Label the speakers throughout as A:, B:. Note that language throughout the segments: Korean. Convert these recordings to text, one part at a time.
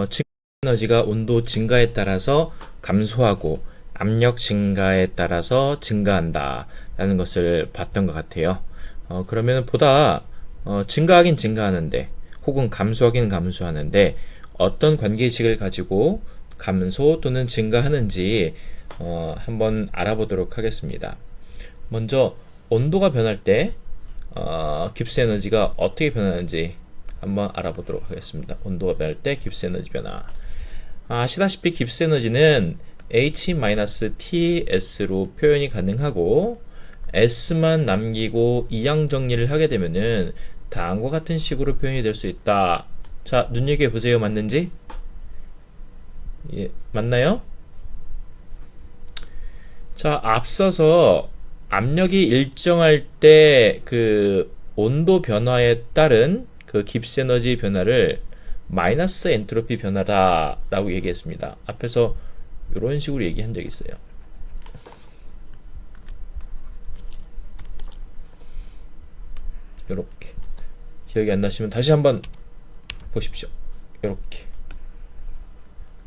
A: 증가 에너지가 온도 증가에 따라서 감소하고 압력 증가에 따라서 증가한다 라는 것을 봤던 것 같아요. 그러면 보다 증가하긴 증가하는데 혹은 감소하긴 감소하는데 어떤 관계식을 가지고 감소 또는 증가하는지 한번 알아보도록 하겠습니다. 먼저 온도가 변할 때 깁스 에너지가 어떻게 변하는지 한번 알아보도록 하겠습니다. 온도가 변할 때 깁스 에너지 변화. 아시다시피 깁스 에너지는 H-TS로 표현이 가능하고 S만 남기고 이항 정리를 하게 되면은 다음과 같은 식으로 표현이 될 수 있다. 자, 눈여겨보세요. 맞는지? 예, 맞나요? 자, 앞서서 압력이 일정할 때 그 온도 변화에 따른 그 깁스 에너지 변화를 마이너스 엔트로피 변화다 라고 얘기했습니다. 앞에서 이런 식으로 얘기한 적이 있어요. 이렇게 기억이 안 나시면 다시 한번 보십시오. 이렇게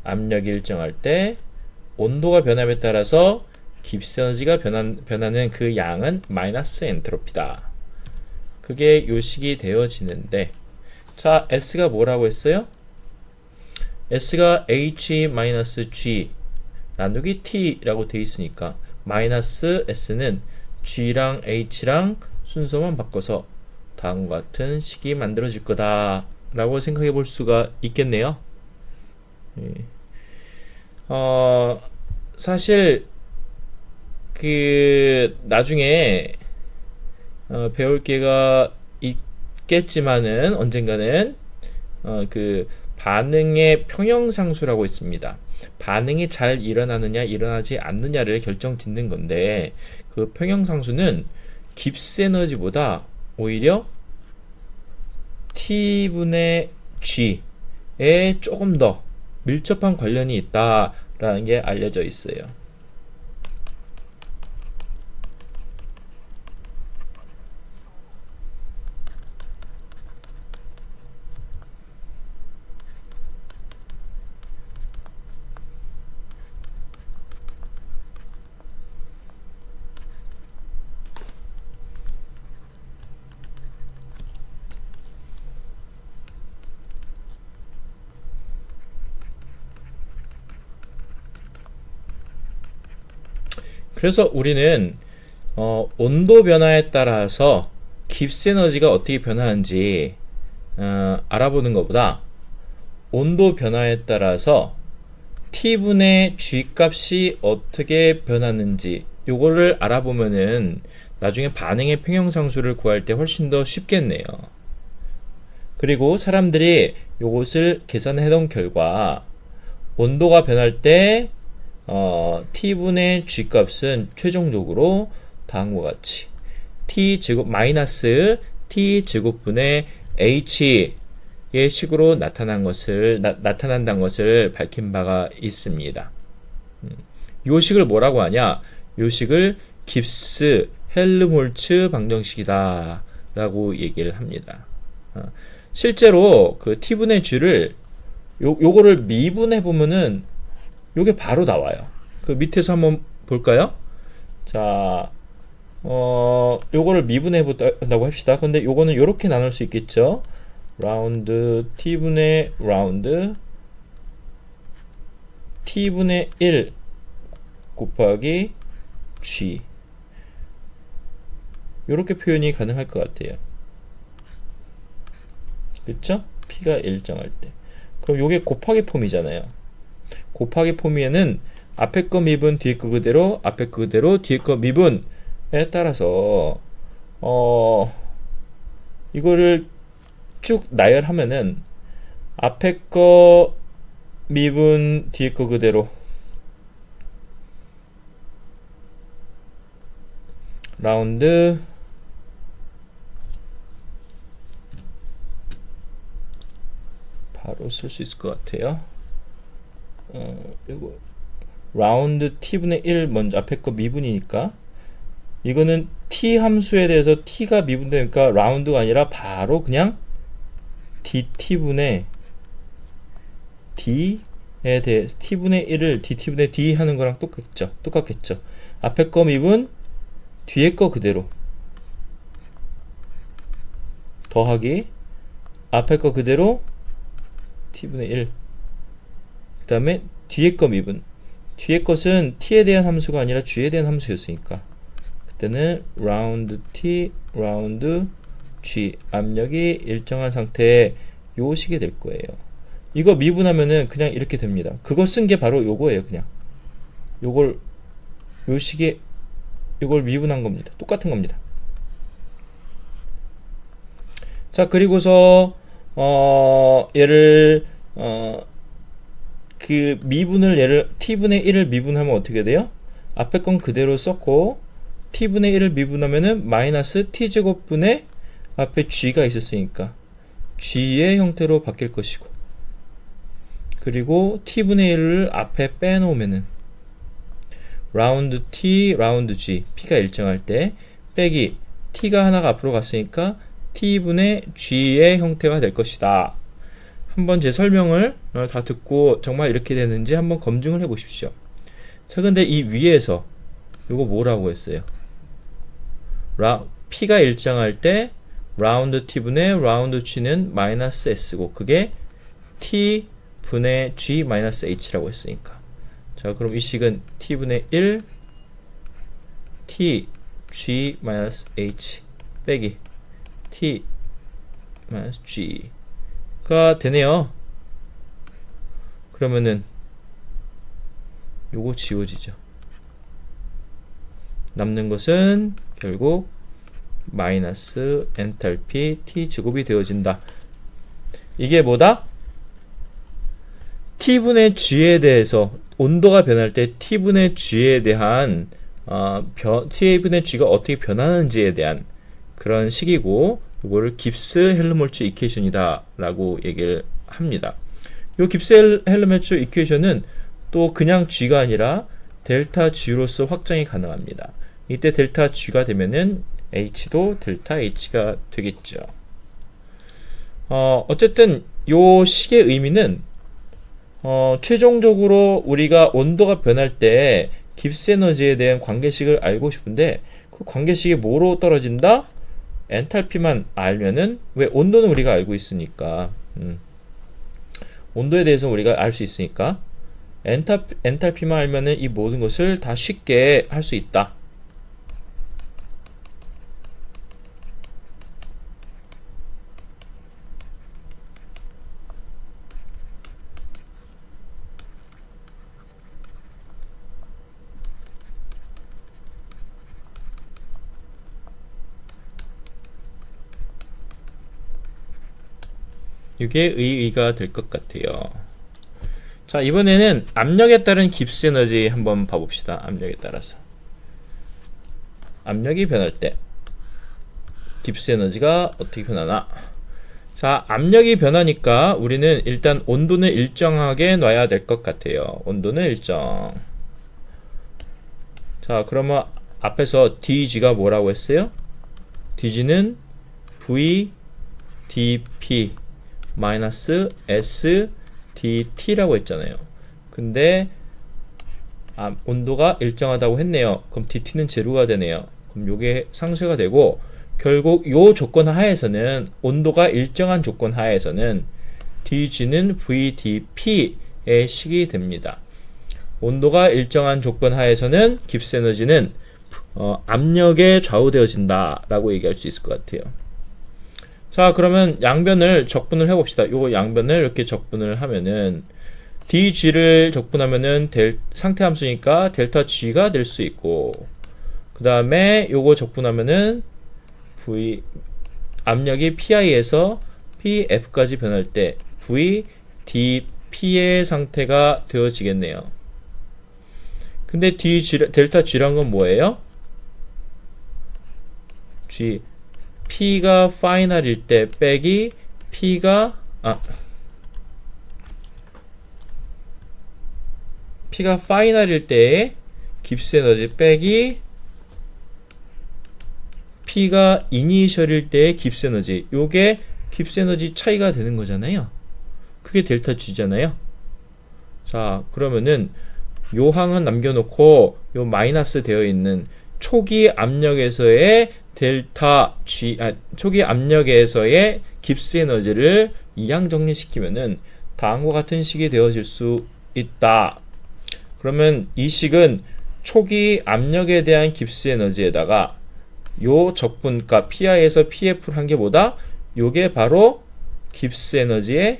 A: 압력이 일정할 때 온도가 변함에 따라서 깁스 에너지가 변하는 그 양은 마이너스 엔트로피다. 그게 요식이 되어지는데, 자, S가 뭐라고 했어요? S가 H-G 나누기 T라고 되어 있으니까 마이너스 S는 G랑 H랑 순서만 바꿔서 다음과 같은 식이 만들어질 거다 라고 생각해 볼 수가 있겠네요. 사실 그 나중에 배울 기회가 있겠지만은 언젠가는 그 반응의 평형상수라고 있습니다. 반응이 잘 일어나느냐 일어나지 않느냐를 결정짓는 건데 그 평형상수는 깁스 에너지보다 오히려 T분의 G에 조금 더 밀접한 관련이 있다라는 게 알려져 있어요. 그래서 우리는 온도 변화에 따라서 깁스 에너지가 어떻게 변하는지 알아보는 것보다 온도 변화에 따라서 T분의 G 값이 어떻게 변하는지 요거를 알아보면은 나중에 반응의 평형상수를 구할 때 훨씬 더 쉽겠네요. 그리고 사람들이 요것을 계산해 놓은 결과 온도가 변할 때 T분의 G 값은 최종적으로 다음과 같이 T 제곱 마이너스 T 제곱분의 H의 식으로 나타난다는 것을 밝힌 바가 있습니다. 요 식을 뭐라고 하냐? 요 식을 깁스 헬름홀츠 방정식이다 라고 얘기를 합니다. 실제로 그 T분의 G를 요거를 미분해 보면은 요게 바로 나와요. 그 밑에서 한번 볼까요? 자, 요거를 미분해 본다고 합시다. 근데 요거는 요렇게 나눌 수 있겠죠? 라운드 T분의 라운드 T분의 1 곱하기 G 요렇게 표현이 가능할 것 같아요. 그쵸? P가 일정할 때. 그럼 요게 곱하기 폼이잖아요. 곱하기 폼에는 앞에 거 미분 뒤에 거 그대로 앞에 거 그대로 뒤에 거 미분에 따라서 이거를 쭉 나열하면은 앞에 거 미분 뒤에 거 그대로 라운드 바로 쓸 수 있을 것 같아요. 이거 라운드 t분의 1 먼저 앞에 거 미분이니까 이거는 t 함수에 대해서 t가 미분되니까 라운드가 아니라 바로 그냥 dt분의 d에 대해서 t분의 1을 dt분의 d 하는 거랑 똑같겠죠. 앞에 거 미분 뒤에 거 그대로 더하기 앞에 거 그대로 t분의 1 그 다음에 뒤에 거 미분 뒤에 것은 t에 대한 함수가 아니라 g에 대한 함수였으니까 그때는 round t round g 압력이 일정한 상태에 요 식이 될 거예요. 이거 미분하면은 그냥 이렇게 됩니다. 그거 쓴 게 바로 요거예요. 그냥 요걸 요 식에 요걸 미분한 겁니다. 똑같은 겁니다. 자, 그리고서 얘를 그 미분을 얘를 t분의 1을 미분하면 어떻게 돼요? 앞에 건 그대로 썼고 t분의 1을 미분하면은 마이너스 t제곱분의 앞에 g가 있었으니까 g의 형태로 바뀔 것이고 그리고 t분의 1을 앞에 빼놓으면은 라운드 t 라운드 g p가 일정할 때 빼기 t가 하나가 앞으로 갔으니까 t분의 g의 형태가 될 것이다. 한번 제 설명을 다 듣고 정말 이렇게 되는지 한번 검증을 해 보십시오. 자, 근데 이 위에서 이거 뭐라고 했어요? p가 일정할 때 라운드 t분의 라운드 g는 마이너스 s고 그게 t분의 g 마이너스 h라고 했으니까 자, 그럼 이 식은 t분의 1 t g 마이너스 h 빼기 t 마이너스 g가 되네요. 그러면은 요거 지워지죠. 남는 것은 결국 마이너스 엔탈피 t제곱이 되어진다. 이게 뭐다? t분의 g에 대해서 온도가 변할 때 t분의 g에 대한 t분의 g가 어떻게 변하는지에 대한 그런 식이고 이거를 깁스 헬르몰츠 이퀘이션이다 라고 얘기를 합니다. 이 깁스 헬르몰츠 이퀘이션은 또 그냥 g가 아니라 델타 g로서 확장이 가능합니다. 이때 델타 g가 되면은 h도 델타 h가 되겠죠. 어쨌든 요 식의 의미는 최종적으로 우리가 온도가 변할 때 깁스 에너지에 대한 관계식을 알고 싶은데 그 관계식이 뭐로 떨어진다? 엔탈피만 알면은 왜 온도는 우리가 알고 있으니까 온도에 대해서 우리가 알 수 있으니까 엔탈피만 알면은 이 모든 것을 다 쉽게 할 수 있다. 이게 의의가 될 것 같아요. 자, 이번에는 압력에 따른 깁스 에너지 한번 봐봅시다. 압력에 따라서 압력이 변할 때 깁스 에너지가 어떻게 변하나. 자, 압력이 변하니까 우리는 일단 온도는 일정하게 놔야 될 것 같아요. 온도는 일정. 자, 그러면 앞에서 dg가 뭐라고 했어요? dg는 v dp 마이너스 s dt라고 했잖아요. 근데 온도가 일정하다고 했네요. 그럼 dt는 제로가 되네요. 그럼 요게 상쇄가 되고 결국 요 조건 하에서는 온도가 일정한 조건 하에서는 dg는 vdp의 식이 됩니다. 온도가 일정한 조건 하에서는 깁스 에너지는 압력에 좌우되어진다 라고 얘기할 수 있을 것 같아요. 자, 그러면 양변을 적분을 해봅시다. 요거 양변을 이렇게 적분을 하면은 dg를 적분하면은 상태 함수니까 델타 g가 될 수 있고 그 다음에 요거 적분하면은 압력이 pi에서 pf까지 변할 때 vdp의 상태가 되어지겠네요. 근데 델타 g란 건 뭐예요? P가 파이널일 때 빼기 P가 파이널일 때의 깁스 에너지 빼기 P가 이니셜일 때의 깁스 에너지. 요게 깁스 에너지 차이가 되는 거잖아요. 그게 델타 G잖아요. 자, 그러면은 요 항은 남겨놓고 요 마이너스 되어 있는 초기 압력에서의 델타 G, 초기 압력에서의 깁스 에너지를 이항 정리시키면은 다음과 같은 식이 되어질 수 있다. 그러면 이 식은 초기 압력에 대한 깁스 에너지에다가 요 적분값 PI에서 PF를 한 게보다 요게 바로 깁스 에너지의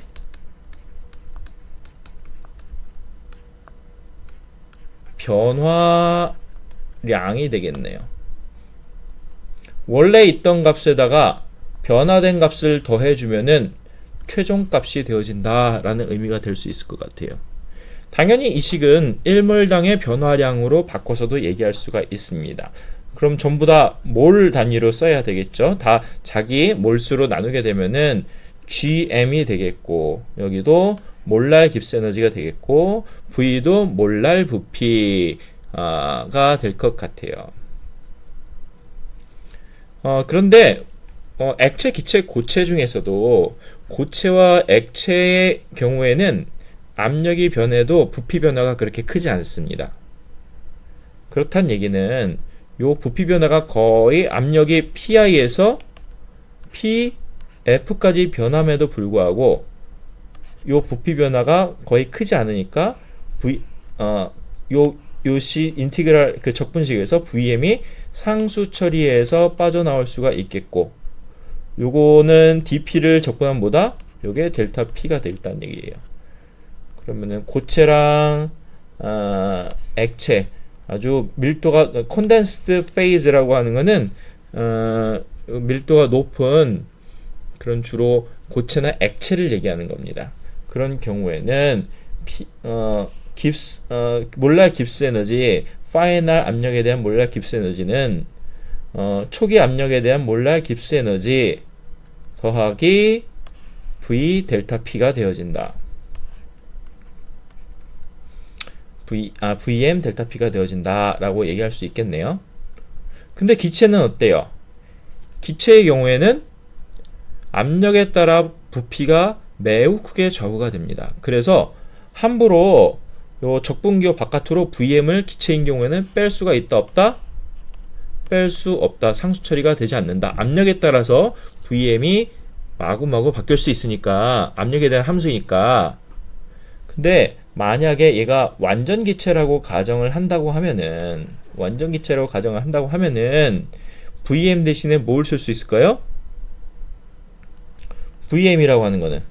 A: 변화량이 되겠네요. 원래 있던 값에다가 변화된 값을 더해주면은 최종값이 되어진다라는 의미가 될 수 있을 것 같아요. 당연히 이 식은 1몰당의 변화량으로 바꿔서도 얘기할 수가 있습니다. 그럼 전부 다 몰 단위로 써야 되겠죠. 다 자기 몰수로 나누게 되면은 GM이 되겠고, 여기도 몰랄 깁스 에너지가 되겠고, V도 몰랄 부피가 될 것 같아요. 그런데 액체, 기체, 고체 중에서도 고체와 액체의 경우에는 압력이 변해도 부피 변화가 그렇게 크지 않습니다. 그렇다는 얘기는 요 부피 변화가 거의 압력이 PI에서 PF까지 변함에도 불구하고 요 부피 변화가 거의 크지 않으니까 요시 인티그랄 그 적분식에서 VM이 상수 처리해서 빠져나올 수가 있겠고, 요거는 DP를 적분한 보다 요게 델타 P가 되겠다는 얘기예요. 그러면은 고체랑 액체 아주 밀도가 컨덴스드 페이즈라고 하는 거는 밀도가 높은 그런 주로 고체나 액체를 얘기하는 겁니다. 그런 경우에는 몰랄 깁스 에너지, 파이널 압력에 대한 몰랄 깁스 에너지는 초기 압력에 대한 몰랄 깁스 에너지 더하기 V 델타 P가 되어진다. VM 델타 P가 되어진다 라고 얘기할 수 있겠네요. 근데 기체는 어때요? 기체의 경우에는 압력에 따라 부피가 매우 크게 저하가 됩니다. 그래서 함부로 요 적분기호 바깥으로 VM을 기체인 경우에는 뺄 수가 있다 없다? 뺄 수 없다. 상수 처리가 되지 않는다. 압력에 따라서 VM이 마구마구 바뀔 수 있으니까, 압력에 대한 함수니까. 근데 만약에 얘가 완전 기체라고 가정을 한다고 하면은 VM 대신에 뭘 쓸 수 있을까요? VM이라고 하는 거는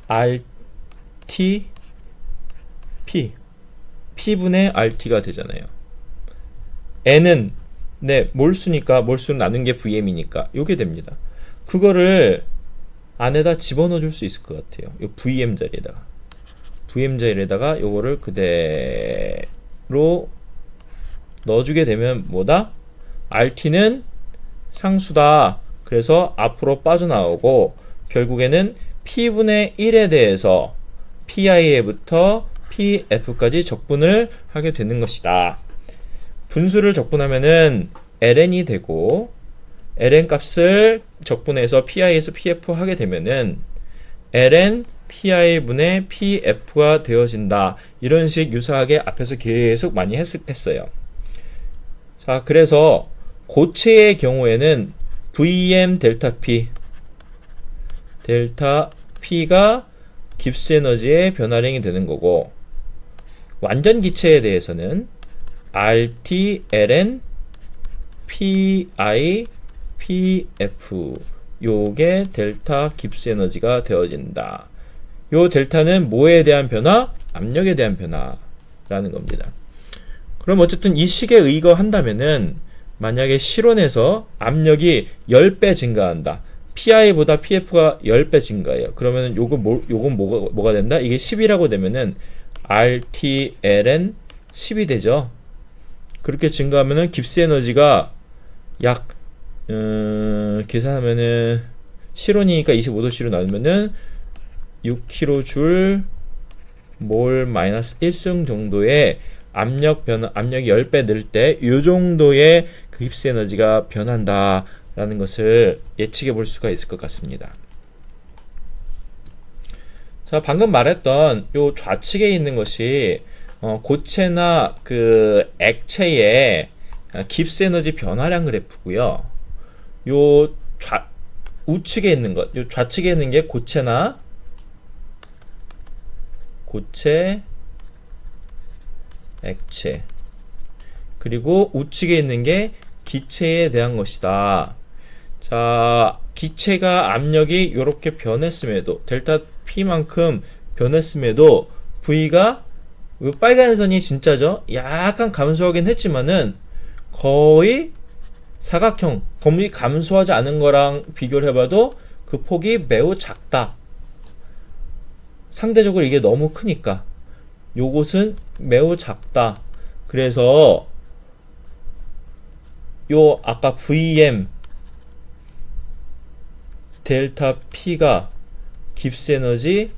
A: RT P분의 RT가 되잖아요. N은 몰수니까, 몰수는 나눈 게 VM이니까 요게 됩니다. 그거를 안에다 집어넣어 줄 수 있을 것 같아요. 요 VM 자리에다가 요거를 그대로 넣어주게 되면 뭐다? RT는 상수다. 그래서 앞으로 빠져나오고 결국에는 P분의 1에 대해서 PI에부터 PF까지 적분을 하게 되는 것이다. 분수를 적분하면은 ln이 되고, ln 값을 적분해서 PI에서 PF 하게 되면은 ln PI분의 PF가 되어진다. 이런 식 유사하게 앞에서 계속 많이 했어요. 자, 그래서 고체의 경우에는 VM 델타 P가 깁스 에너지의 변화량이 되는 거고, 완전 기체에 대해서는 RT, ln, PI, PF 요게 델타 깁스 에너지가 되어진다. 요 델타는 뭐에 대한 변화? 압력에 대한 변화라는 겁니다. 그럼 어쨌든 이 식에 의거한다면은 만약에 실온에서 압력이 10배 증가한다. PI보다 PF가 10배 증가해요. 그러면 요건 뭐가 된다? 이게 10이라고 되면은 RT, ln 10이 되죠. 그렇게 증가하면은 깁스 에너지가 약 계산하면은 실온이니까 25도씨로 나누면은 6kJ 몰 마이너스 1승 정도의 압력이 10배 늘 때 이 정도의 그 깁스 에너지가 변한다라는 것을 예측해 볼 수가 있을 것 같습니다. 자, 방금 말했던 요 좌측에 있는 것이 고체나 그 액체의 깁스 에너지 변화량 그래프고요. 요 우측에 있는 것, 요 좌측에 있는 게 고체, 액체. 그리고 우측에 있는 게 기체에 대한 것이다. 자, 기체가 압력이 이렇게 변했음에도 델타 P만큼 변했음에도 V가 빨간 선이 진짜죠? 약간 감소하긴 했지만은 거의 사각형, 범위 감소하지 않은 거랑 비교를 해봐도 그 폭이 매우 작다. 상대적으로 이게 너무 크니까 요것은 매우 작다. 그래서 요 아까 VM 델타 P가 깁스 에너지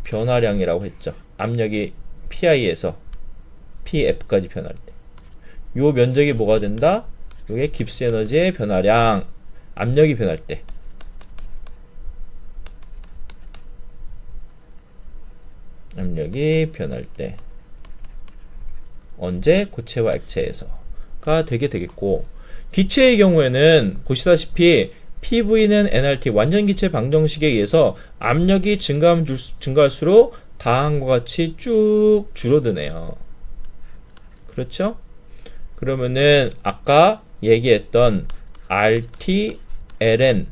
A: 변화량이라고 했죠. 압력이 PI에서 PF까지 변할 때. 요 면적이 뭐가 된다? 요게 깁스 에너지의 변화량, 압력이 변할 때. 압력이 변할 때. 언제? 고체와 액체에서가 되겠고, 기체의 경우에는 보시다시피 PV는 nRT 완전기체 방정식에 의해서 압력이 증가할수록 다음과 같이 쭉 줄어드네요. 그렇죠? 그러면은 아까 얘기했던 RT, ln,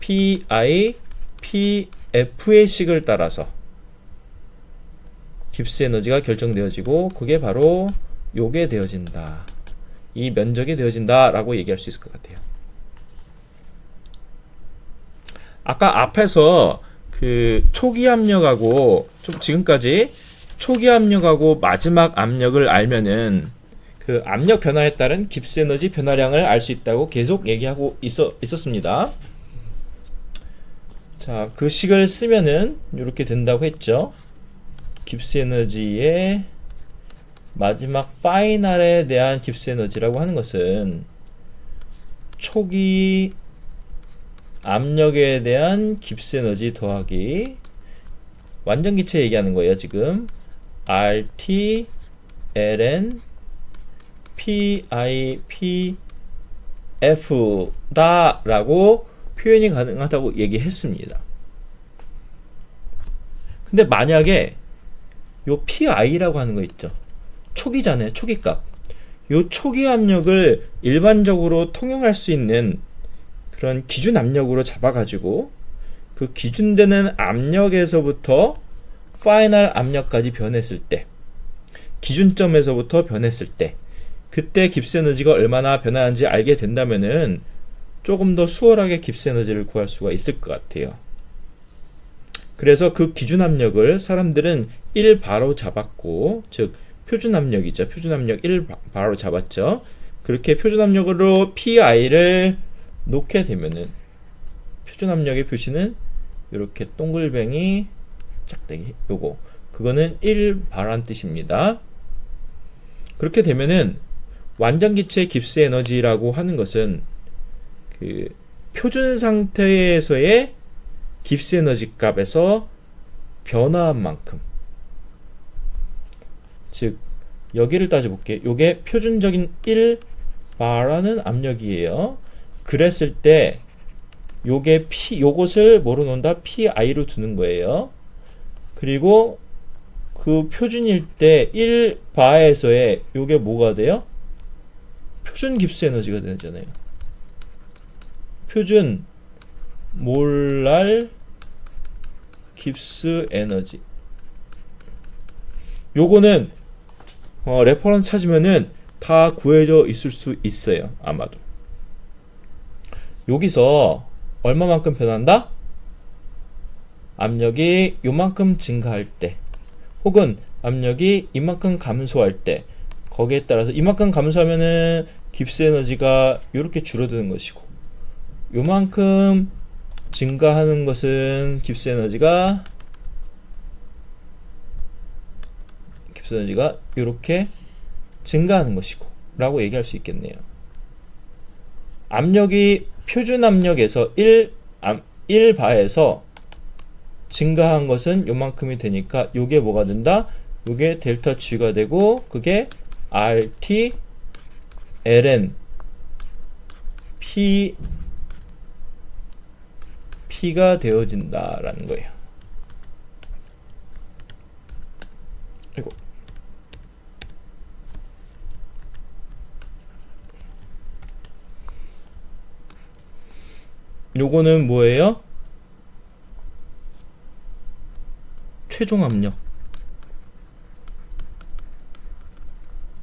A: PI, PF의 식을 따라서 깁스 에너지가 결정되어지고 그게 바로 요게 되어진다. 이 면적이 되어진다 라고 얘기할 수 있을 것 같아요. 아까 앞에서 그 초기 압력하고 좀 지금까지 초기 압력하고 마지막 압력을 알면은 그 압력 변화에 따른 깁스 에너지 변화량을 알 수 있다고 계속 얘기하고 있었습니다. 자, 그 식을 쓰면은 이렇게 된다고 했죠. 깁스 에너지의 마지막 파이널에 대한 깁스 에너지라고 하는 것은 초기 압력에 대한 깁스 에너지 더하기 완전 기체 얘기하는 거예요. 지금 RT, ln, PI, PF 다라고 표현이 가능하다고 얘기했습니다. 근데 만약에 요 PI라고 하는 거 있죠. 초기잖아요. 초기값. 요 초기 압력을 일반적으로 통용할 수 있는 그런 기준 압력으로 잡아가지고 그 기준되는 압력에서부터 파이널 압력까지 변했을 때, 기준점에서부터 변했을 때, 그때 깁스 에너지가 얼마나 변하는지 알게 된다면은 조금 더 수월하게 깁스 에너지를 구할 수가 있을 것 같아요. 그래서 그 기준 압력을 사람들은 1바로 잡았고, 즉 표준 압력이죠. 표준 압력 1바로 잡았죠. 그렇게 표준 압력으로 PI를 놓게 되면은 표준 압력의 표시는 이렇게 동글뱅이 짝대기 요거 그거는 1바란 뜻입니다. 그렇게 되면은 완전기체 깁스 에너지라고 하는 것은 그 표준 상태에서의 깁스 에너지 값에서 변화한 만큼, 즉 여기를 따져볼게요. 요게 표준적인 1바라는 압력이에요. 그랬을 때 요게 요것을 뭐로 놓는다? PI로 두는 거예요. 그리고 그 표준일 때 1바에서의 요게 뭐가 돼요? 표준 깁스 에너지가 되잖아요. 표준 몰랄 깁스 에너지. 요거는 레퍼런스 찾으면은 다 구해져 있을 수 있어요. 아마도. 여기서 얼마만큼 변한다? 압력이 요만큼 증가할 때, 혹은 압력이 이만큼 감소할 때, 거기에 따라서 이만큼 감소하면은 깁스 에너지가 이렇게 줄어드는 것이고, 요만큼 증가하는 것은 깁스 에너지가 이렇게 증가하는 것이고 라고 얘기할 수 있겠네요. 압력이 표준 압력에서 1바에서 증가한 것은 요만큼이 되니까 요게 뭐가 된다? 요게 델타 G가 되고 그게 RT ln P가 되어진다라는 거예요. 아이고. 요거는 뭐예요? 최종 압력.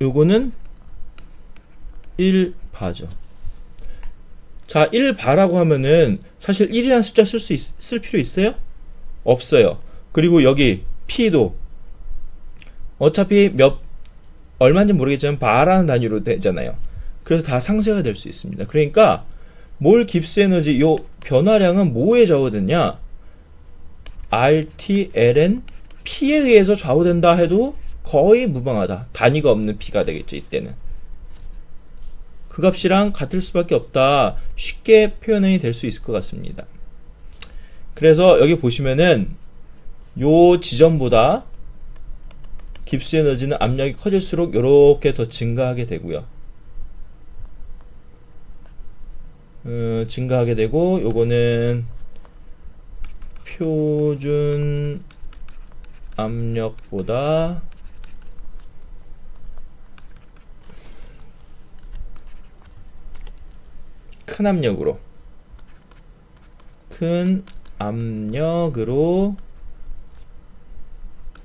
A: 요거는 1바죠. 자, 1바라고 하면은 사실 1이라는 숫자 쓸 필요 있어요? 없어요. 그리고 여기 P도 어차피 얼마인지 모르겠지만 바라는 단위로 되잖아요. 그래서 다 상쇄가 될 수 있습니다. 그러니까 몰 깁스 에너지 요 변화량은 뭐에 좌우되냐? RT ln P에 의해서 좌우된다 해도 거의 무방하다. 단위가 없는 P가 되겠죠, 이때는. 그 값이랑 같을 수밖에 없다. 쉽게 표현이 될 수 있을 것 같습니다. 그래서 여기 보시면은 요 지점보다 깁스 에너지는 압력이 커질수록 이렇게 더 증가하게 되고요. 증가하게 되고 요거는 표준 압력보다 큰 압력으로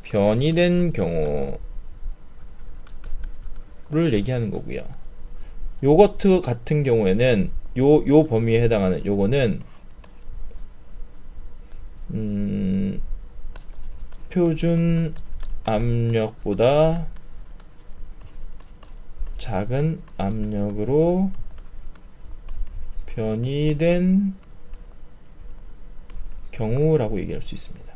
A: 변이된 경우를 얘기하는 거고요. 요거트 같은 경우에는 요 범위에 해당하는 요거는 표준 압력보다 작은 압력으로 변이된 경우라고 얘기할 수 있습니다.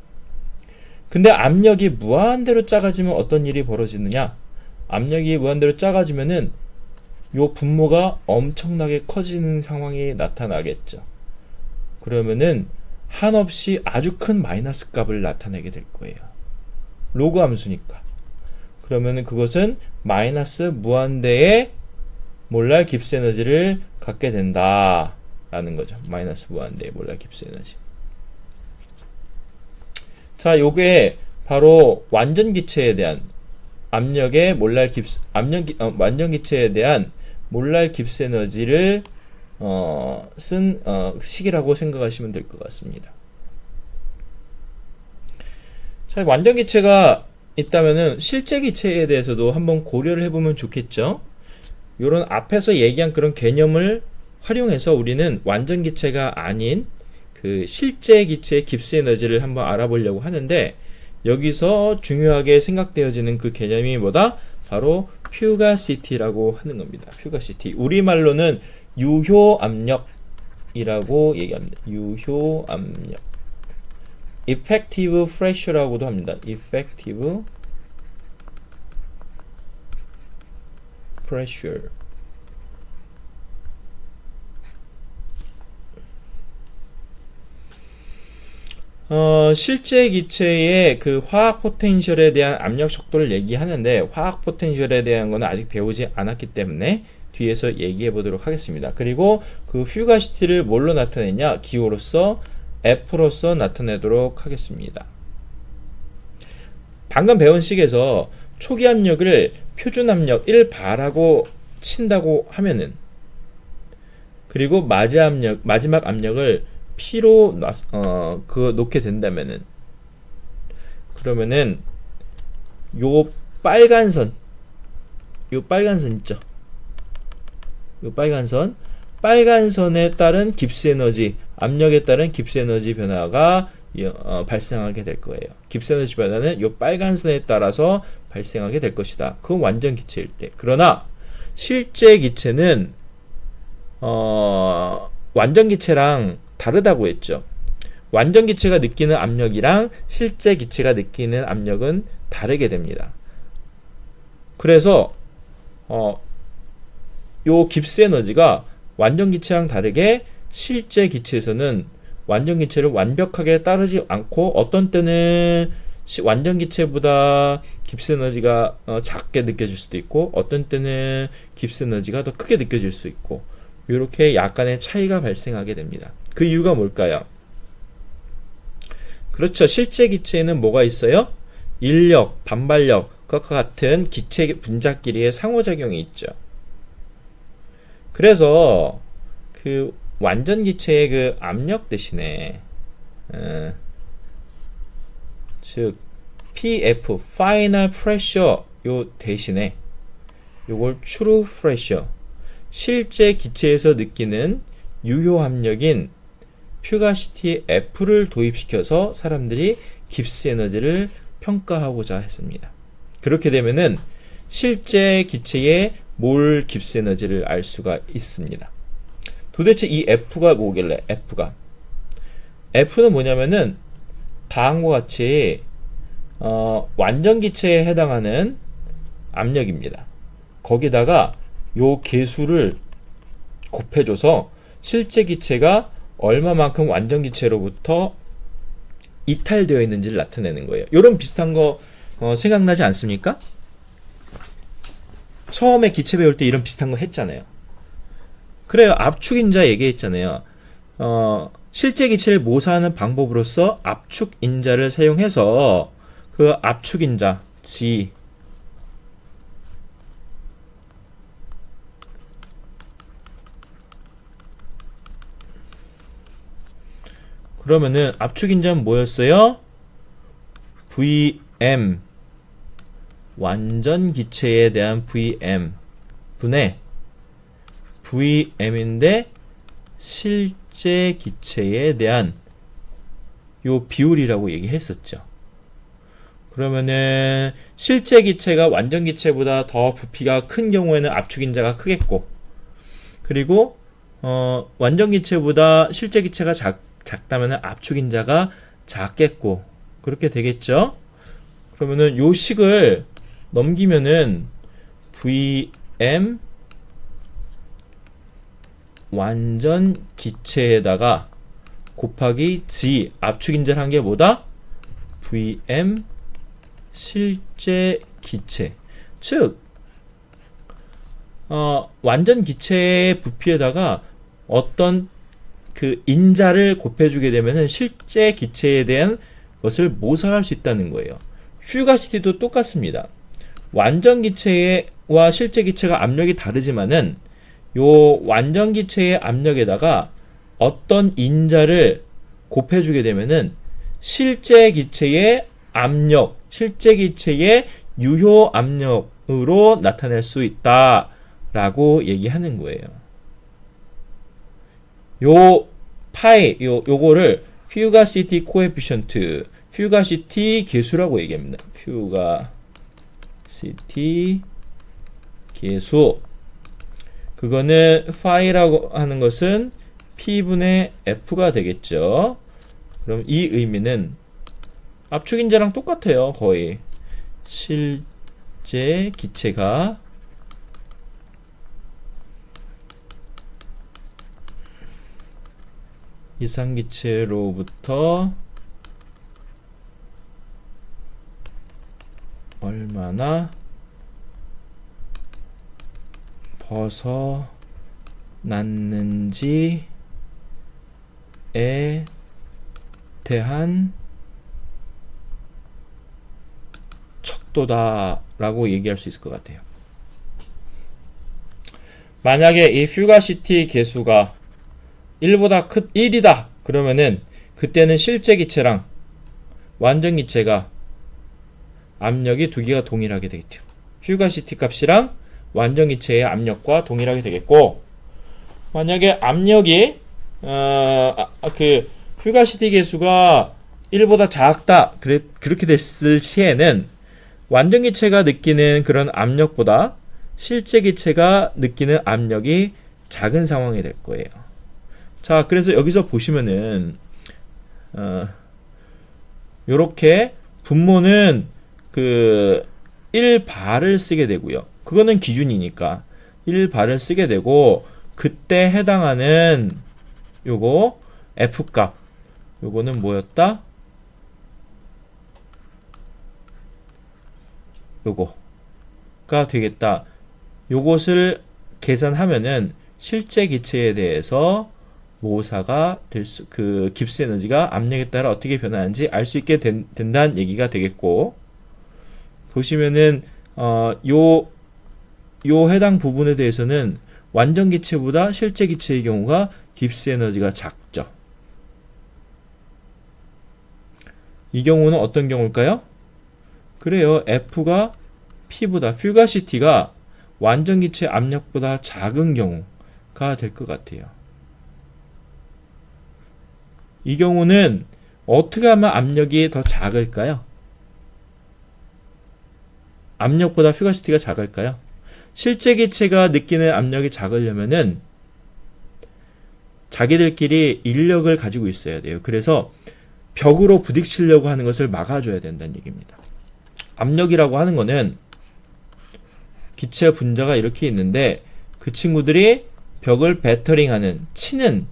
A: 근데 압력이 무한대로 작아지면 어떤 일이 벌어지느냐? 압력이 무한대로 작아지면은 요 분모가 엄청나게 커지는 상황이 나타나겠죠. 그러면은 한없이 아주 큰 마이너스 값을 나타내게 될 거예요. 로그 함수니까. 그러면은 그것은 마이너스 무한대의 몰랄 깁스 에너지를 갖게 된다 라는 거죠. 마이너스 무한대의 몰랄 깁스 에너지. 자, 요게 바로 완전 기체에 대한 압력의 몰랄 깁스 완전 기체에 대한 몰랄 깁스 에너지를 쓴 식이라고 생각하시면 될 것 같습니다. 자, 완전 기체가 있다면은 실제 기체에 대해서도 한번 고려를 해보면 좋겠죠. 요런 앞에서 얘기한 그런 개념을 활용해서 우리는 완전 기체가 아닌 그 실제 기체의 깁스 에너지를 한번 알아보려고 하는데, 여기서 중요하게 생각되어지는 그 개념이 뭐다? 바로 퓨가시티라고 하는 겁니다. 퓨가시티. 우리말로는 유효 압력이라고 얘기합니다. 유효 압력. effective pressure라고도 합니다. effective pressure. 실제 기체의 그 화학 포텐셜에 대한 압력 속도를 얘기하는데, 화학 포텐셜에 대한 거는 아직 배우지 않았기 때문에 뒤에서 얘기해 보도록 하겠습니다. 그리고 그 퓨가시티를 뭘로 나타내냐? 기호로서 F로서 나타내도록 하겠습니다. 방금 배운 식에서 초기 압력을 표준 압력 1바라고 친다고 하면은, 그리고 마지막 압력을 P로 놓게 된다면은, 그러면은 요 빨간 선 있죠? 요 빨간 선에 따른 깁스 에너지, 압력에 따른 깁스 에너지 변화가 발생하게 될 거예요. 깁스 에너지 변화는 요 빨간 선에 따라서 발생하게 될 것이다. 그건 완전 기체일 때. 그러나 실제 기체는 완전 기체랑 다르다고 했죠. 완전 기체가 느끼는 압력이랑 실제 기체가 느끼는 압력은 다르게 됩니다. 그래서 요 깁스 에너지가 완전 기체랑 다르게 실제 기체에서는 완전 기체를 완벽하게 따르지 않고 어떤 때는 완전 기체보다 깁스 에너지가 작게 느껴질 수도 있고 어떤 때는 깁스 에너지가 더 크게 느껴질 수 있고 이렇게 약간의 차이가 발생하게 됩니다. 그 이유가 뭘까요? 그렇죠. 실제 기체에는 뭐가 있어요? 인력, 반발력과 같은 기체 분자끼리의 상호작용이 있죠. 그래서 그 완전 기체의 그 압력 대신에 즉 PF Final Pressure 요 대신에 요걸 True Pressure 실제 기체에서 느끼는 유효 압력인 퓨가시티 F를 도입시켜서 사람들이 깁스 에너지를 평가하고자 했습니다. 그렇게 되면은 실제 기체의 몰 깁스 에너지를 알 수가 있습니다. 도대체 이 F가 뭐길래 F는 뭐냐면은 다음과 같이 완전 기체에 해당하는 압력입니다. 거기다가 요 계수를 곱해줘서 실제 기체가 얼마만큼 완전 기체로부터 이탈되어 있는지를 나타내는 거예요. 이런 비슷한 거 생각나지 않습니까? 처음에 기체 배울 때 이런 비슷한 거 했잖아요. 그래요. 압축인자 얘기했잖아요. 실제 기체를 모사하는 방법으로서 압축인자를 사용해서 그 압축인자 G 그러면은 압축인자는 뭐였어요? VM 완전 기체에 대한 VM 분의 VM인데 실제 기체에 대한 요 비율이라고 얘기했었죠. 그러면은 실제 기체가 완전 기체보다 더 부피가 큰 경우에는 압축인자가 크겠고 그리고 완전 기체보다 실제 기체가 작다면 압축인자가 작겠고 그렇게 되겠죠. 그러면은 요 식을 넘기면은 VM 완전 기체에다가 곱하기 G 압축인자를 한 게 뭐다? VM 실제 기체 즉 완전 기체의 부피에다가 어떤 그 인자를 곱해주게 되면은 실제 기체에 대한 것을 모사할 수 있다는 거예요. 퓨가시티도 똑같습니다. 완전 기체와 실제 기체가 압력이 다르지만은 요 완전 기체의 압력에다가 어떤 인자를 곱해주게 되면은 실제 기체의 압력, 실제 기체의 유효 압력으로 나타낼 수 있다라고 얘기하는 거예요. 요 파이 요거를 퓨가시티 코에피션트, 퓨가시티 계수라고 얘기합니다. 퓨가시티 계수. 그거는 파이라고 하는 것은 P분의 F가 되겠죠. 그럼 이 의미는 압축인자랑 똑같아요. 거의 실제 기체가 이상기체로부터 얼마나 벗어났는지에 대한 척도다라고 얘기할 수 있을 것 같아요. 만약에 이 퓨가시티 계수가 1보다 1이다 그러면은 그때는 실제 기체랑 완전 기체가 압력이 두 개가 동일하게 되겠죠. 퓨가시티 값이랑 완전 기체의 압력과 동일하게 되겠고 만약에 압력이 그 퓨가시티 계수가 1보다 작다 그렇게 됐을 시에는 완전 기체가 느끼는 그런 압력보다 실제 기체가 느끼는 압력이 작은 상황이 될 거예요. 자, 그래서 여기서 보시면은 요렇게 분모는 그 1바를 쓰게 되고요. 그거는 기준이니까 1바를 쓰게 되고 그때 해당하는 요거 F값 요거는 뭐였다? 요거가 되겠다. 요것을 계산하면은 실제 기체에 대해서 모사가 그 깁스 에너지가 압력에 따라 어떻게 변하는지 알 수 있게 된다는 얘기가 되겠고, 보시면은 요 해당 부분에 대해서는 완전 기체보다 실제 기체의 경우가 깁스 에너지가 작죠. 이 경우는 어떤 경우일까요? 그래요. F가 P보다, 퓨가시티가 완전 기체 압력보다 작은 경우가 될 것 같아요. 이 경우는 어떻게 하면 압력이 더 작을까요? 압력보다 퓨가시티가 작을까요? 실제 기체가 느끼는 압력이 작으려면은 자기들끼리 인력을 가지고 있어야 돼요. 그래서 벽으로 부딪히려고 하는 것을 막아줘야 된다는 얘기입니다. 압력이라고 하는 거는 기체 분자가 이렇게 있는데 그 친구들이 벽을 배터링하는, 치는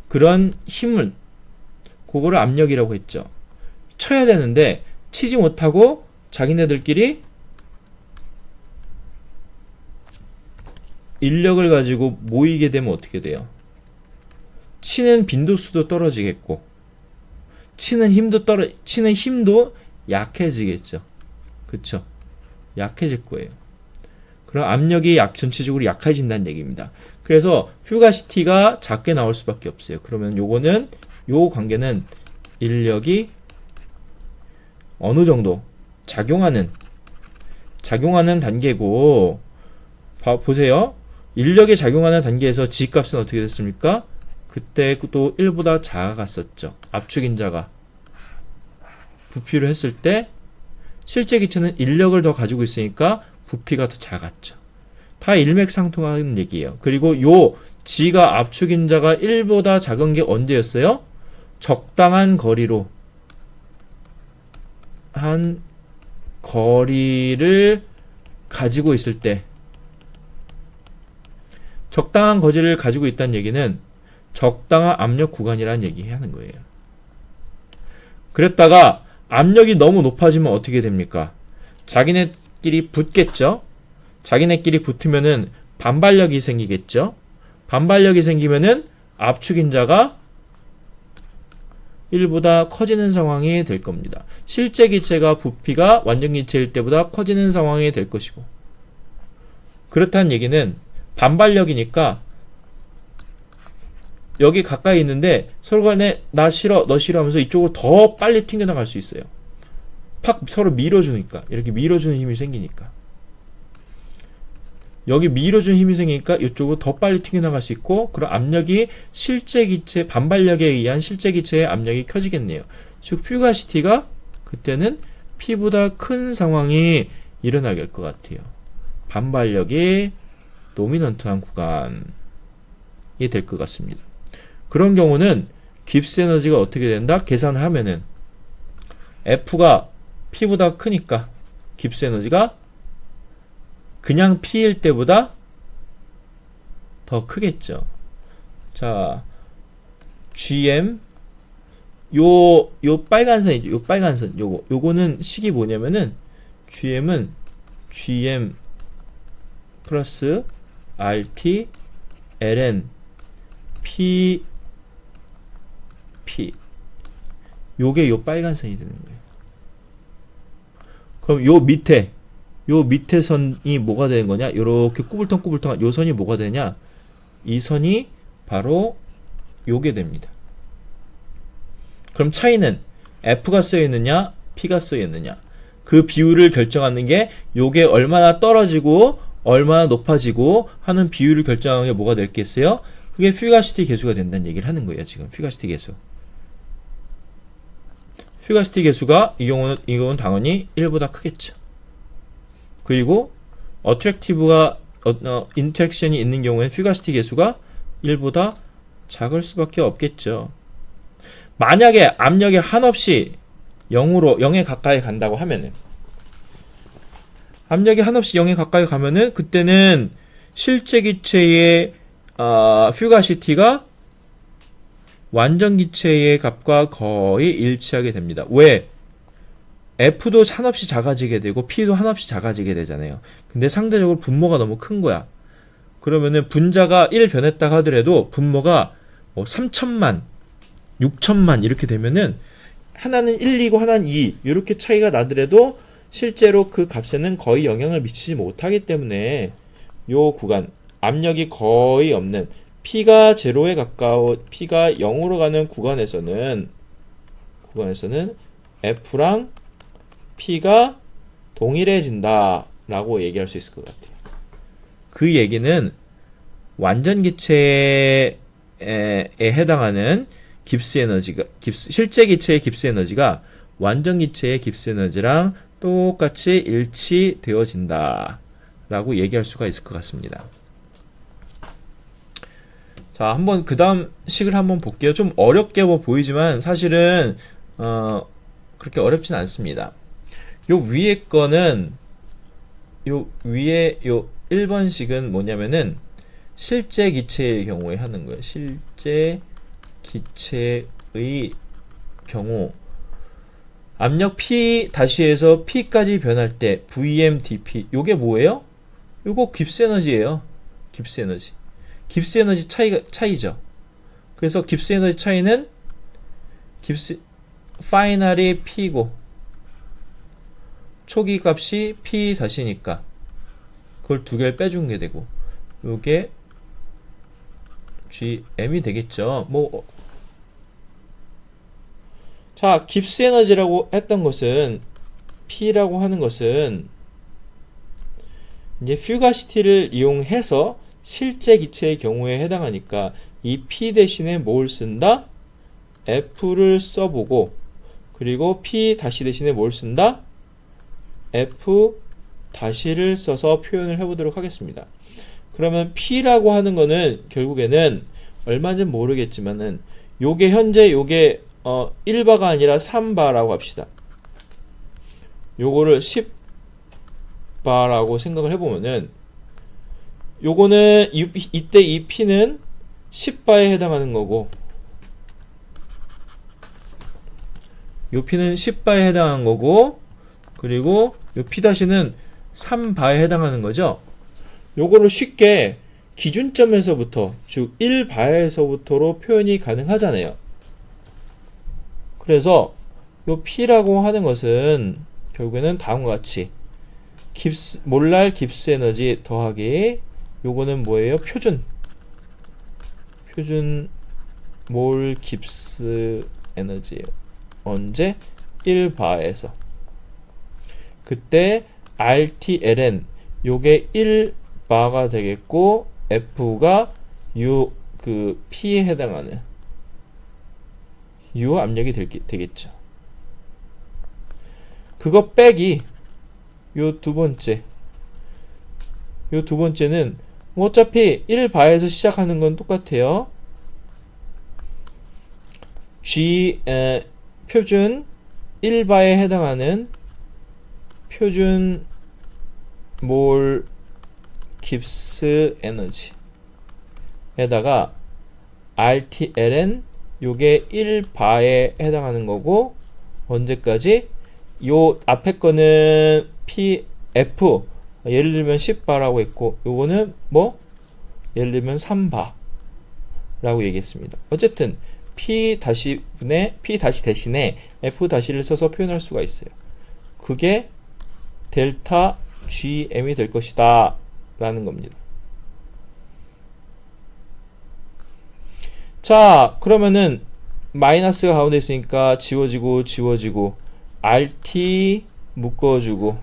A: 그런 힘을, 그거를 압력이라고 했죠. 쳐야 되는데 치지 못하고 자기네들끼리 인력을 가지고 모이게 되면 어떻게 돼요? 치는 빈도수도 떨어지겠고 치는 힘도 약해지겠죠. 그쵸? 약해질 거예요. 그럼 압력이 전체적으로 약해진다는 얘기입니다. 그래서 퓨가시티가 작게 나올 수밖에 없어요. 그러면 요 관계는 인력이 어느 정도 작용하는 단계고, 보세요. 인력이 작용하는 단계에서 G값은 어떻게 됐습니까? 그때 또 1보다 작아갔었죠. 압축인자가 부피를 했을 때 실제 기체는 인력을 더 가지고 있으니까 부피가 더 작았죠. 다 일맥상통하는 얘기예요. 그리고 요 G가 압축인자가 1보다 작은 게 언제였어요? 적당한 거리로 한 거리를 가지고 있을 때, 적당한 거리를 가지고 있다는 얘기는 적당한 압력 구간이라는 얘기 하는 거예요. 그랬다가 압력이 너무 높아지면 어떻게 됩니까? 자기네끼리 붙겠죠? 자기네끼리 붙으면은 반발력이 생기겠죠? 반발력이 생기면은 압축인자가 1보다 커지는 상황이 될 겁니다. 실제 기체가 부피가 완전 기체일 때보다 커지는 상황이 될 것이고, 그렇다는 얘기는 반발력이니까 여기 가까이 있는데 서로 간에 나 싫어 너 싫어 하면서 이쪽으로 더 빨리 튕겨나갈 수 있어요. 팍 서로 밀어주니까, 이렇게 밀어주는 힘이 생기니까, 여기 밀어주는 힘이 생기니까 이쪽으로 더 빨리 튕겨나갈 수 있고, 그런 압력이 실제 기체, 반발력에 의한 실제 기체의 압력이 켜지겠네요. 즉 퓨가시티가 그때는 P보다 큰 상황이 일어나게 될 것 같아요. 반발력이 도미넌트한 구간이 될 것 같습니다. 그런 경우는 깁스 에너지가 어떻게 된다? 계산을 하면은 F가 P보다 크니까 깁스 에너지가 그냥 P일 때보다 더 크겠죠. 자, GM 요 빨간 선이죠. 요 빨간 선, 요거는 식이 뭐냐면은 GM은 GM 플러스 RT ln P 요게 요 빨간 선이 되는 거예요. 그럼 요 밑에 선이 뭐가 되는 거냐? 요렇게 꾸불텅꾸불텅한 요 선이 뭐가 되냐? 이 선이 바로 요게 됩니다. 그럼 차이는 F가 쓰여 있느냐, P가 쓰여 있느냐? 그 비율을 결정하는 게 요게 얼마나 떨어지고 얼마나 높아지고 하는 비율을 결정하는 게 뭐가 될겠어요? 그게 퓨가시티 계수가 된다는 얘기를 하는 거예요. 지금 퓨가시티 계수. 퓨가시티 계수가 이 경우는 당연히 1보다 크겠죠. 그리고 어트랙티브가 인터랙션이 있는 경우에 퓨가시티 계수가 1보다 작을 수밖에 없겠죠. 만약에 압력이 한없이 0에 가까이 간다고 하면은, 압력이 한없이 0에 가까이 가면은 그때는 실제 기체의 퓨가시티가 완전 기체의 값과 거의 일치하게 됩니다. 왜? F도 한없이 작아지게 되고 P도 한없이 작아지게 되잖아요. 근데 상대적으로 분모가 너무 큰 거야. 그러면은 분자가 1 변했다 하더라도 분모가 뭐 3천만, 6천만 이렇게 되면은 하나는 1이고 하나는 2 이렇게 차이가 나더라도 실제로 그 값에는 거의 영향을 미치지 못하기 때문에 요 구간 압력이 거의 없는 P가 0에 가까워 P가 0으로 가는 구간에서는 F랑 P가 동일해진다 라고 얘기할 수 있을 것 같아요. 그 얘기는 완전 기체에 해당하는 깁스 에너지가 실제 기체의 깁스 에너지가 완전 기체의 깁스 에너지랑 똑같이 일치되어진다 라고 얘기할 수가 있을 것 같습니다. 자, 한번 그 다음 식을 한번 볼게요. 좀 어렵게 보이지만 사실은 그렇게 어렵진 않습니다. 요 위에 거는 요 위에 요 1번식은 뭐냐면은 실제 기체의 경우에 하는 거예요. 실제 기체의 경우 압력 P 다시에서 P까지 변할 때 VMDP 요게 뭐예요? 요거 깁스 에너지예요. 깁스 에너지. 깁스 에너지 차이죠. 그래서 깁스 에너지 차이는 깁스 파이널이 P고 초기 값이 P 다시니까 그걸 두 개를 빼준 게 되고 요게 GM이 되겠죠. 자, 깁스 에너지라고 했던 것은 P라고 하는 것은 이제 퓨가시티를 이용해서 실제 기체의 경우에 해당하니까 이 P 대신에 뭘 쓴다? F를 써보고 그리고 P 다시 대신에 뭘 쓴다? F 다시를 써서 표현을 해보도록 하겠습니다. 그러면 P라고 하는 거는 결국에는 얼마인지는 모르겠지만은 요게 현재 요게 1바가 아니라 3바라고 합시다. 요거를 10바라고 생각을 해보면은 요거는 이때 이 P는 10바에 해당하는 거고 요 P는 10바에 해당하는 거고 그리고 요 P-는 3바에 해당하는 거죠. 요거를 쉽게 기준점에서부터 즉 1바에서부터로 표현이 가능하잖아요. 그래서 요 P라고 하는 것은 결국에는 다음과 같이 몰랄 깁스 에너지 더하기 요거는 뭐예요? 표준 몰 깁스 에너지예요. 언제? 1바에서 그때 RTLN 요게 1바가 되겠고 F가 그 P에 해당하는 U 압력이 되겠죠. 그거 빼기 요 두 번째는 뭐 어차피 1바에서 시작하는 건 똑같아요. 표준 1바에 해당하는 표준 몰 깁스 에너지 에다가 RTLN 요게 1바에 해당하는 거고 언제까지? 요 앞에 거는 F 예를 들면 10바라고 했고 요거는 뭐? 예를 들면 3바 라고 얘기했습니다. 어쨌든 P 다시 대신에 F 다시를 써서 표현할 수가 있어요. 그게 델타 GM이 될 것이다 라는 겁니다. 자, 그러면은 마이너스가 가운데 있으니까 지워지고 RT 묶어주고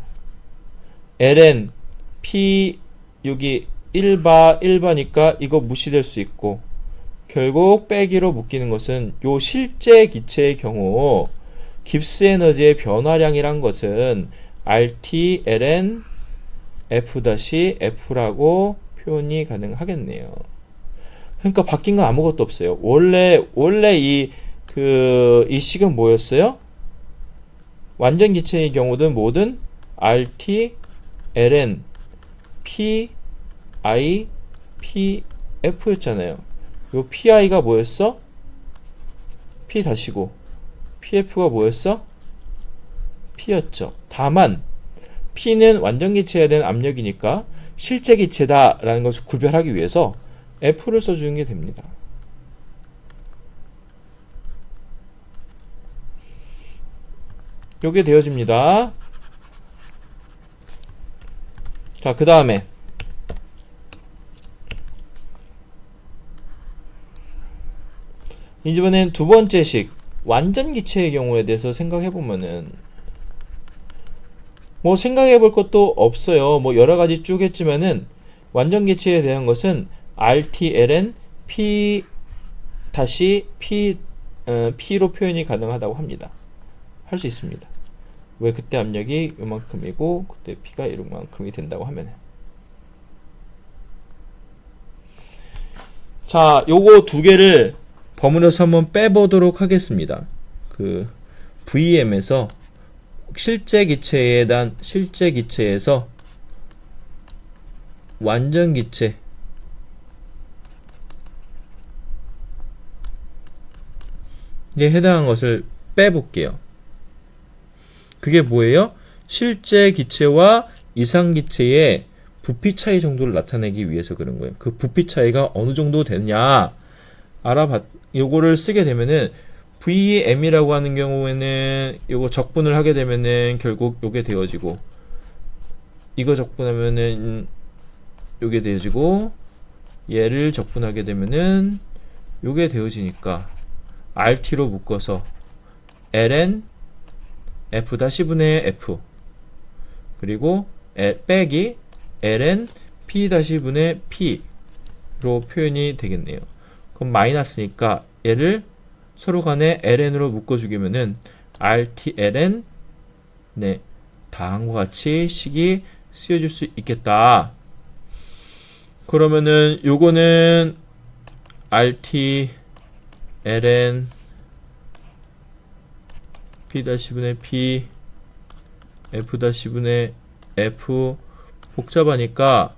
A: LN P 여기 1바니까 이거 무시될 수 있고 결국 빼기로 묶이는 것은 요 실제 기체의 경우 깁스 에너지의 변화량이란 것은 RT, LN, F-F라고 표현이 가능하겠네요. 그러니까 바뀐 건 아무것도 없어요. 원래 이 식은 뭐였어요? 완전 기체의 경우든 뭐든 RT, LN, P, I, P, F였잖아요. 요 PI가 뭐였어? P 다시고 PF가 뭐였어? P였죠. 다만 P는 완전 기체에 대한 압력이니까 실제 기체다라는 것을 구별하기 위해서 F를 써주는 게 됩니다. 요게 되어집니다. 자, 그 다음에 이번엔 두 번째 식 완전 기체의 경우에 대해서 생각해보면은 뭐 생각해볼 것도 없어요. 뭐 여러가지 쭉 했지만은 완전 기체에 대한 것은 RTLN P 다시 P로 표현이 가능하다고 합니다. 할 수 있습니다. 왜 그때 압력이 요만큼이고 그때 P가 이만큼이 된다고 하면은. 자, 요거 두 개를 버무려서 한번 빼보도록 하겠습니다. 그 VM에서 실제 기체에서 완전 기체에 해당한 것을 빼볼게요. 그게 뭐예요? 실제 기체와 이상 기체의 부피 차이 정도를 나타내기 위해서 그런 거예요. 그 부피 차이가 어느 정도 되느냐 요거를 쓰게 되면은 VM이라고 하는 경우에는 요거 적분을 하게 되면은 결국 요게 되어지고, 이거 적분하면은 요게 되어지고, 얘를 적분하게 되면은 요게 되어지니까 RT로 묶어서 ln F-분의 F 그리고 빼기 ln P-분의 P로 표현이 되겠네요. 그럼 마이너스니까 얘를 서로 간에 ln으로 묶어주기면은 RTln 다음과 같이 식이 쓰여질 수 있겠다. 그러면은 요거는 RTln P-분의 P F-분의 F 복잡하니까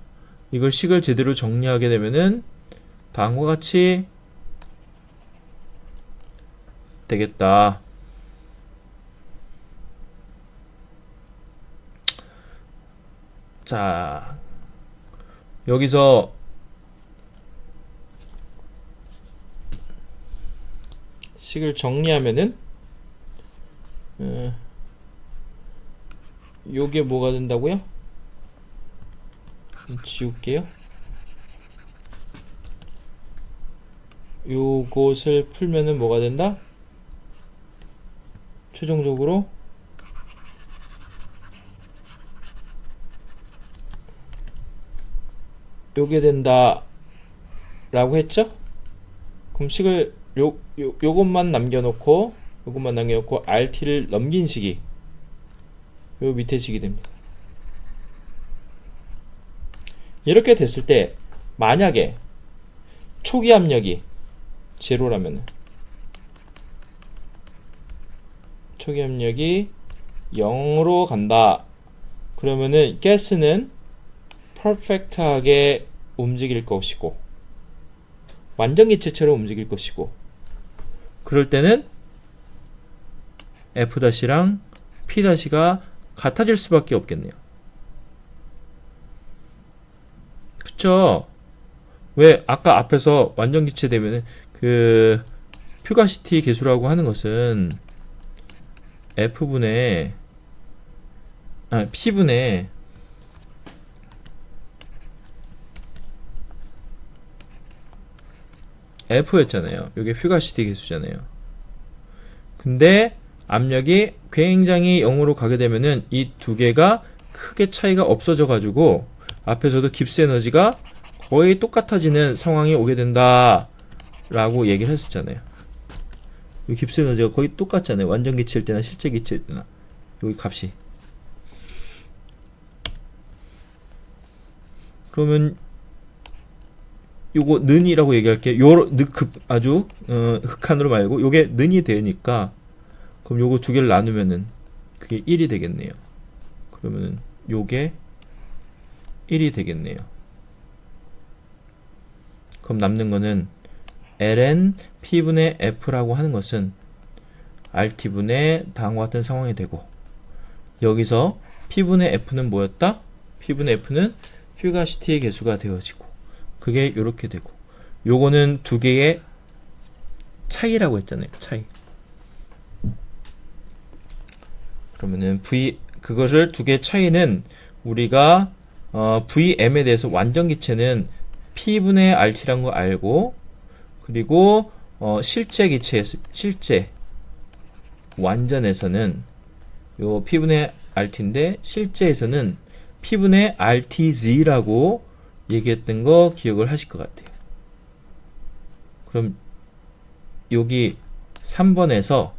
A: 이걸 식을 제대로 정리하게 되면은 다음과 같이 되겠다. 자, 여기서 식을 정리하면은 요게 뭐가 된다고요? 좀 지울게요. 요것을 풀면은 뭐가 된다? 최종적으로 요게 된다 라고 했죠? 그럼 식을 요것만 남겨놓고 RT를 넘긴 식이 요 밑에 식이 됩니다. 이렇게 됐을 때 만약에 초기 압력이 제로라면, 초기 압력이 0으로 간다 그러면은 가스는 퍼펙트하게 움직일 것이고 완전기체처럼 움직일 것이고, 그럴 때는 F-랑 P-가 같아질 수밖에 없겠네요. 그쵸? 왜 아까 앞에서 완전기체 되면은 그 퓨가시티 계수라고 하는 것은 P분의 F였잖아요. 이게 퓨가시티 계수잖아요. 근데 압력이 굉장히 0으로 가게 되면은 이 두 개가 크게 차이가 없어져 가지고 앞에서도 깁스 에너지가 거의 똑같아지는 상황이 오게 된다 라고 얘기를 했었잖아요. 이 깁스 에너지가 거의 똑같잖아요. 완전 기체일 때나 실제 기체일 때나 여기 값이. 그러면 요거 는이라고 얘기할게요. 아주 극한으로 말고 요게 는이 되니까 그럼 요거 두 개를 나누면은 그게 1이 되겠네요. 그러면은 요게 1이 되겠네요. 그럼 남는 거는 ln P분의 F라고 하는 것은 RT분의 다음과 같은 상황이 되고, 여기서 P분의 F는 뭐였다? P분의 F는 퓨가시티의 개수가 되어지고, 그게 이렇게 되고, 요거는 두 개의 차이라고 했잖아요. 차이. 그러면은 그것을 두 개의 차이는 우리가 VM에 대해서 완전기체는 P분의 RT라는 거 알고, 그리고 실제 완전에서는 요 P분의 RT인데 실제에서는 P분의 RTZ라고 얘기했던 거 기억을 하실 것 같아요. 그럼 여기 3번에서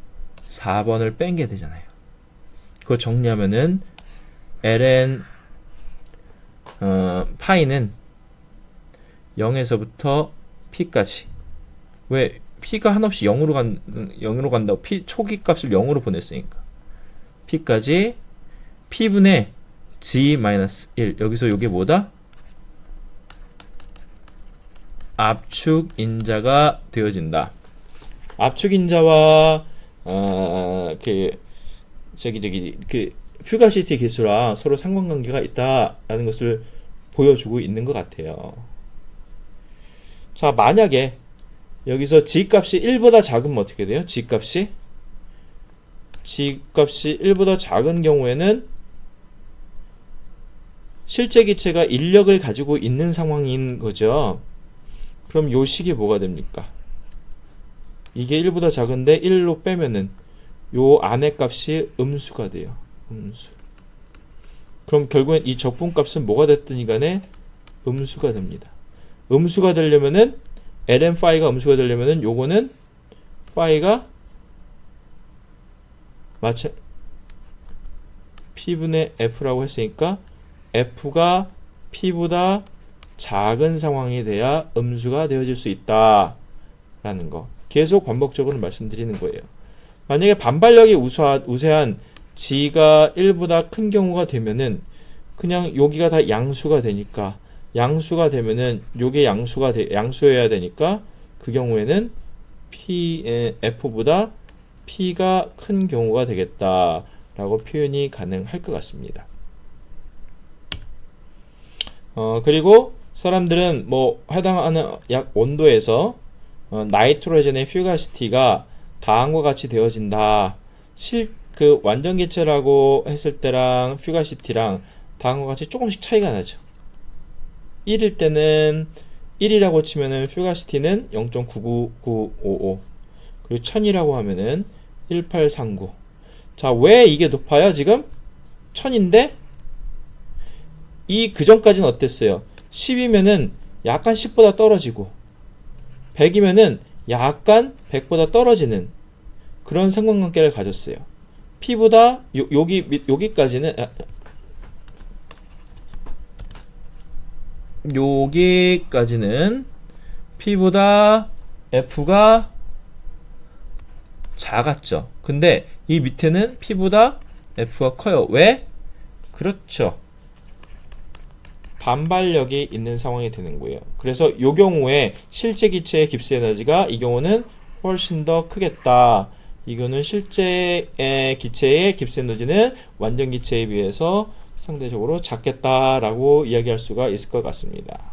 A: 4번을 뺀 게 되잖아요. 그거 정리하면은 ln 파이는 0에서부터 p까지. 왜? p가 한없이 0으로 간다고 초기 값을 0으로 보냈으니까. p까지 p분의 g-1. 여기서 이게 뭐다? 압축 인자가 되어진다. 압축 인자와 퓨가시티 개수랑 서로 상관관계가 있다라는 것을 보여주고 있는 것 같아요. 자, 만약에 여기서 G값이 1보다 작으면 어떻게 돼요? G값이 1보다 작은 경우에는 실제 기체가 인력을 가지고 있는 상황인 거죠. 그럼 요 식이 뭐가 됩니까? 이게 1보다 작은데 1로 빼면은 요 안의 값이 음수가 돼요. 음수. 그럼 결국엔 이 적분값은 뭐가 됐든 간에 음수가 됩니다. 음수가 되려면은 ln 파이가 음수가 되려면은 요거는 파이가 P분의 F라고 했으니까 F가 P보다 작은 상황이 돼야 음수가 되어질 수 있다 라는 거 계속 반복적으로 말씀드리는 거예요. 만약에 반발력이 우세한 G가 1보다 큰 경우가 되면은 그냥 여기가 다 양수가 되니까 양수가 되면은 요게 양수여야 되니까 그 경우에는 F보다 P가 큰 경우가 되겠다 라고 표현이 가능할 것 같습니다. 그리고 사람들은 뭐 해당하는 약 온도에서 나이트로젠의 퓨가시티가 다음과 같이 되어진다. 그 완전기체라고 했을 때랑 퓨가시티랑 다음과 같이 조금씩 차이가 나죠. 1일 때는 1이라고 치면은 퓨가시티는 0.99955 그리고 1000이라고 하면은 1839. 자, 왜 이게 높아요? 지금 1000인데 이 그전까지는 어땠어요? 10이면은 약간 10보다 떨어지고 100이면은 약간 100보다 떨어지는 그런 상관관계를 가졌어요. P보다 여기까지는 P보다 F가 작았죠. 근데 이 밑에는 P보다 F가 커요. 왜? 그렇죠. 반발력이 있는 상황이 되는 거예요. 그래서 이 경우에 실제 기체의 깁스 에너지가 이 경우는 훨씬 더 크겠다. 이거는 실제 기체의 깁스 에너지는 완전 기체에 비해서 상대적으로 작겠다라고 이야기할 수가 있을 것 같습니다.